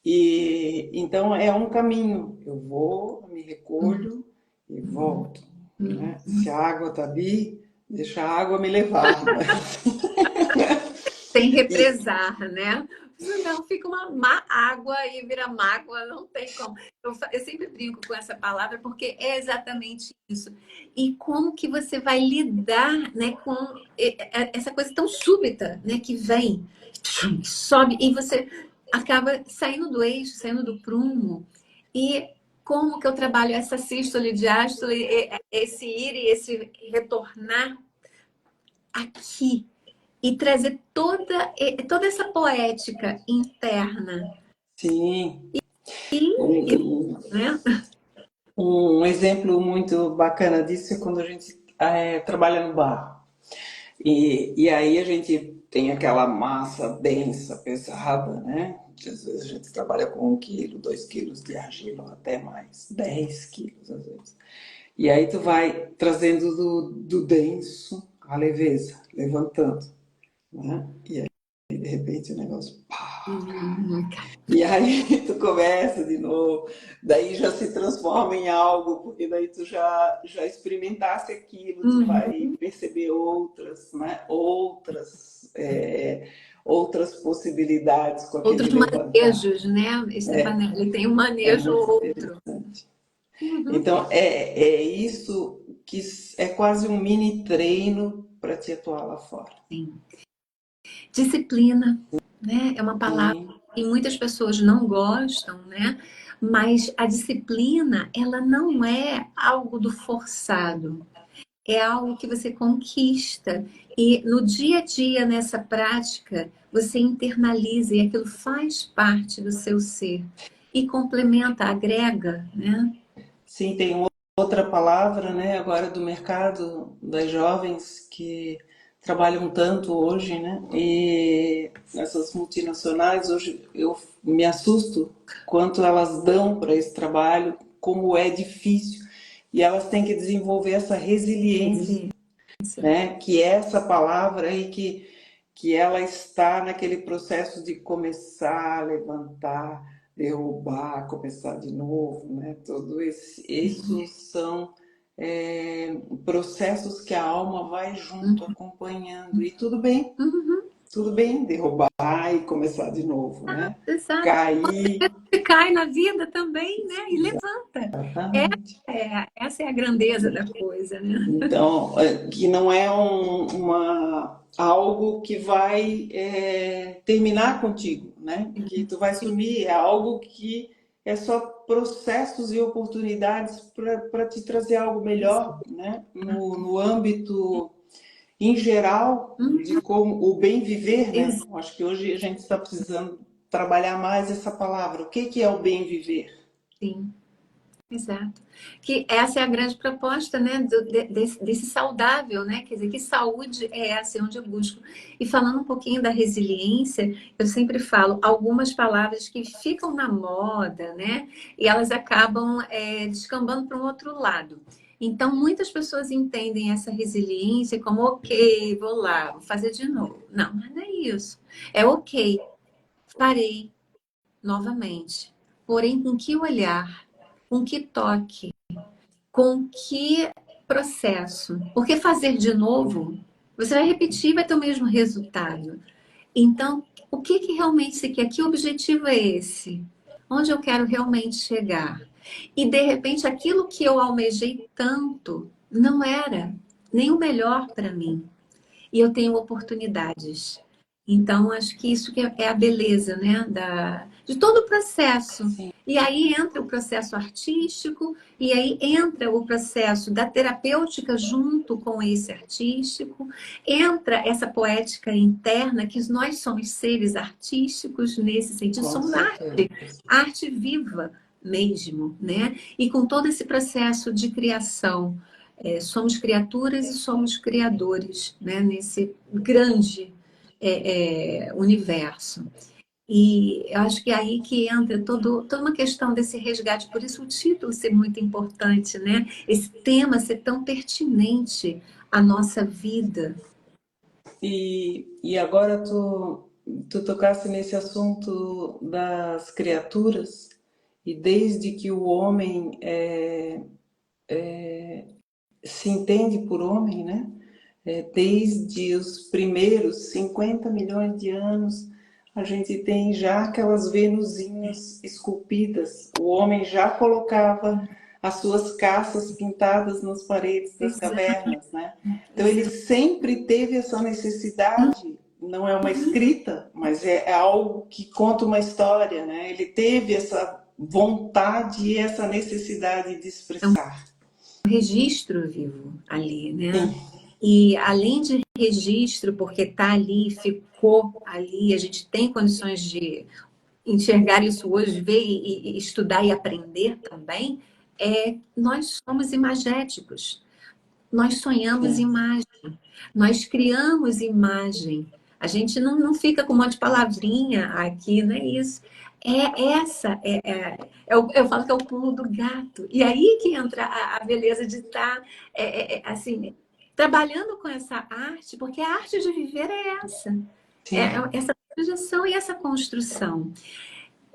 E então é um caminho. Eu vou, me recolho e volto, né? Se a água está ali, deixa a água me levar. Né? Sem E, represar, né? Não, fica uma má água e vira mágoa, não tem como. Eu sempre brinco com essa palavra porque é exatamente isso. E como que você vai lidar, né, com essa coisa tão súbita, né, que vem, sobe e você acaba saindo do eixo, saindo do prumo. E como que eu trabalho essa sístole e diástole, esse ir e esse retornar aqui e trazer toda essa poética interna. Sim. E, né? Um exemplo muito bacana disso é quando a gente trabalha no bar. E aí a gente tem aquela massa densa, pesada, né? Às vezes a gente trabalha com 1 quilo, 2 quilos de argila, até mais, 10 quilos às vezes. E aí tu vai trazendo do denso a leveza, levantando, né? E aí de repente o negócio, pá! E aí tu começa de novo, daí já se transforma em algo, porque daí tu já experimentaste aquilo, tu vai perceber outras, né? Outras possibilidades com Outros aquele levantar. manejos, né? Stefanelli tem um É manejo muito outro. interessante. Então, é isso que é quase um mini treino para te atuar lá fora. Sim. Disciplina, né? É uma palavra Sim. que muitas pessoas não gostam, né? Mas a disciplina, ela não é algo do forçado. É algo que você conquista. E no dia a dia, nessa prática, você internaliza e aquilo faz parte do seu ser. E complementa, agrega, né? Sim, tem outra palavra, né, agora do mercado das jovens que trabalham tanto hoje, né? E essas multinacionais hoje eu me assusto quanto elas dão para esse trabalho, como é difícil. E elas têm que desenvolver essa resiliência, né? Que é essa palavra aí que ela está naquele processo de começar a levantar, derrubar, começar de novo, né? Isso são processos que a alma vai junto acompanhando. E tudo bem derrubar e começar de novo, né? Exato. Cair. Você cai na vida também, né? E levanta. Exatamente. Essa é a grandeza da coisa, né? Então, que não é algo que vai terminar contigo, né? Que tu vai sumir, é algo que é só processos e oportunidades para te trazer algo melhor, né? No âmbito em geral de como o bem viver, né? Eu acho que hoje a gente está precisando trabalhar mais essa palavra. O que é o bem viver? Sim. Exato. Que essa é a grande proposta, né, desse saudável, né? Quer dizer, que saúde é essa onde eu busco? E falando um pouquinho da resiliência, eu sempre falo algumas palavras que ficam na moda, né? E elas acabam descambando para um outro lado. Então, muitas pessoas entendem essa resiliência como, ok, vou lá, vou fazer de novo. Não, mas não é isso. É ok, farei novamente. Porém, com que olhar? Com que toque? Com que processo? Porque fazer de novo, você vai repetir, vai ter o mesmo resultado. Então, o que que realmente você quer? Que objetivo é esse? Onde eu quero realmente chegar? E de repente, aquilo que eu almejei tanto não era nem o melhor para mim. E eu tenho oportunidades. Então, acho que isso que é a beleza, né, de todo o processo. Sim. E aí entra o processo artístico, e aí entra o processo da terapêutica junto com esse artístico, entra essa poética interna, que nós somos seres artísticos nesse sentido, Com somos certeza. arte viva mesmo, né? E com todo esse processo de criação. Somos criaturas e somos criadores, né? Nesse grande universo. E eu acho que é aí que entra toda uma questão desse resgate, por isso o título ser muito importante, né? Esse tema ser tão pertinente à nossa vida. E agora tu tocaste nesse assunto das criaturas, e desde que o homem se entende por homem, né? Desde os primeiros 50 milhões de anos, a gente tem já aquelas Venusinhas esculpidas. O homem já colocava as suas caças pintadas nas paredes das Exato, cavernas, né? Então ele exato. sempre teve essa necessidade, não é uma escrita, mas é algo que conta uma história, né? Ele teve essa vontade e essa necessidade de É um expressar. registro vivo ali, né? Sim, E além de registro, porque está ali, ficou ali, a gente tem condições de enxergar isso hoje, ver e estudar e aprender também, nós somos imagéticos. Nós sonhamos sim, imagem, nós criamos imagem. A gente não fica com um monte de palavrinha aqui, não é isso. Eu falo que é o pulo do gato. E aí que entra a beleza de estar, assim, trabalhando com essa arte, porque a arte de viver é essa. sim. Essa projeção e essa construção.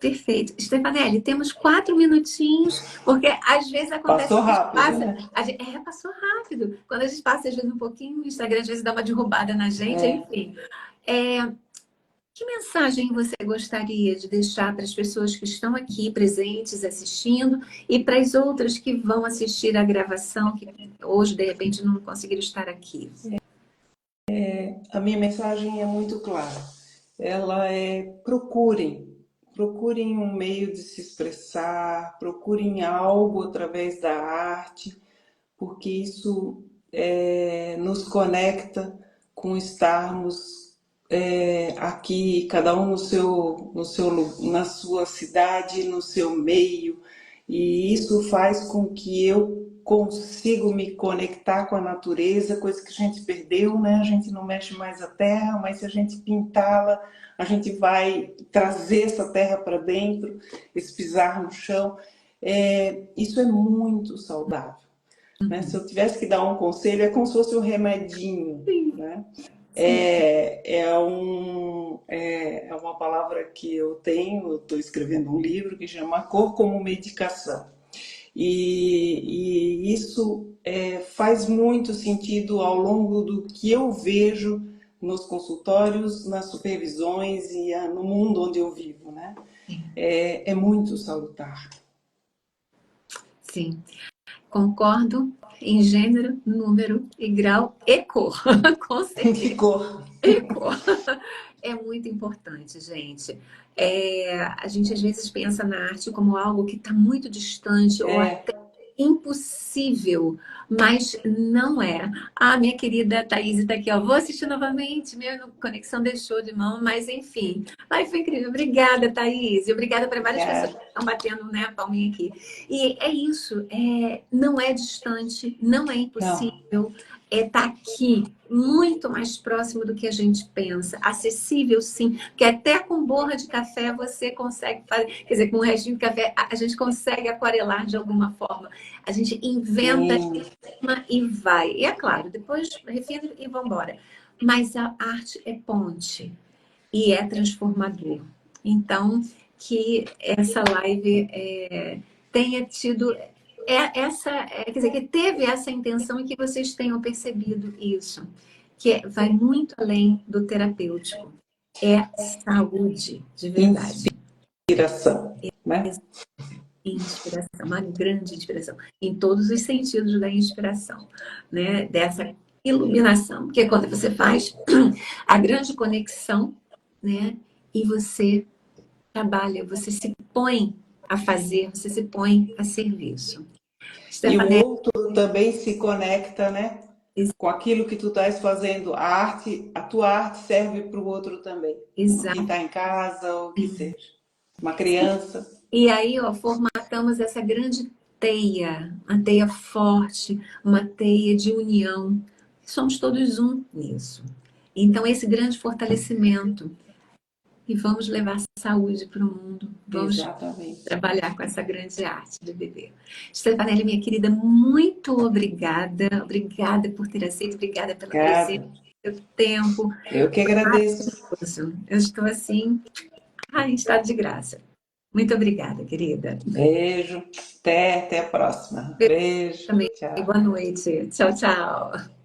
Perfeito. Stefanelli, temos 4 minutinhos, porque às vezes acontece Passou que a gente rápido, passa, né? passou rápido. Quando a gente passa, às vezes, um pouquinho, o Instagram às vezes dá uma derrubada na gente, É. enfim. É, que mensagem você gostaria de deixar para as pessoas que estão aqui presentes, assistindo, e para as outras que vão assistir a gravação, que hoje, de repente, não conseguiram estar aqui? A minha mensagem é muito clara. Ela é procurem um meio de se expressar, procurem algo através da arte, porque isso nos conecta com estarmos aqui, cada um na sua cidade, no seu meio, e isso faz com que eu consigo me conectar com a natureza, coisa que a gente perdeu, né? A gente não mexe mais a terra, mas se a gente pintá-la, a gente vai trazer essa terra para dentro, esse pisar no chão. Isso é muito saudável, né? Se Uhum. eu tivesse que dar um conselho, é como se fosse um remedinho, Sim, né? sim. É uma palavra que eu tenho, eu estou escrevendo um livro que chama Cor como Medicação. E isso faz muito sentido ao longo do que eu vejo nos consultórios, nas supervisões e no mundo onde eu vivo, né? É muito salutar. Sim. Concordo em gênero, número e grau e cor, com certeza. Ficou. E cor. É muito importante, gente. A gente às vezes pensa na arte como algo que está muito distante ou É, até impossível, mas não é. Ah, minha querida Thaís está aqui, ó. Vou assistir novamente, minha conexão deixou de mão, mas enfim. Ai, foi incrível. Obrigada, Thaís. E obrigada para várias pessoas que estão batendo, né, a palminha aqui. E é isso, não é distante, não é não. impossível, tá aqui, muito mais próximo do que a gente pensa. Acessível, sim, porque até com borra de café você consegue fazer, quer dizer, com um restinho de café a gente consegue aquarelar de alguma forma. A gente inventa Sim. e vai. E é claro, depois refina e vamos embora. Mas a arte é ponte e é transformador. Então, que essa live tenha tido quer dizer, que teve essa intenção e que vocês tenham percebido isso, que vai muito além do terapêutico. É saúde, de verdade. Inspiração, né? Inspiração, uma grande inspiração, em todos os sentidos da inspiração, né? Dessa iluminação, porque quando você faz a grande conexão, né? E você trabalha, você se põe a fazer, você se põe a serviço. E o Stefanelli, outro também se conecta, né? Com aquilo que tu estás fazendo. A tua arte serve para o outro também. O que exato. está em casa, ou o que seja. Uma criança. E aí, ó, formatamos essa grande teia, uma teia forte, uma teia de união. Somos todos um nisso. Então, esse grande fortalecimento. E vamos levar saúde para o mundo. Vamos Exatamente. trabalhar com essa grande arte de viver. Stefanelli, minha querida, muito obrigada. Obrigada por ter aceito, obrigada pela presença, Obrigada. pelo tempo. Eu que agradeço. Eu estou assim, em estado de graça. Muito obrigada, querida. Beijo. Até a próxima. Beijo. Também. Tchau. Boa noite. Tchau, tchau.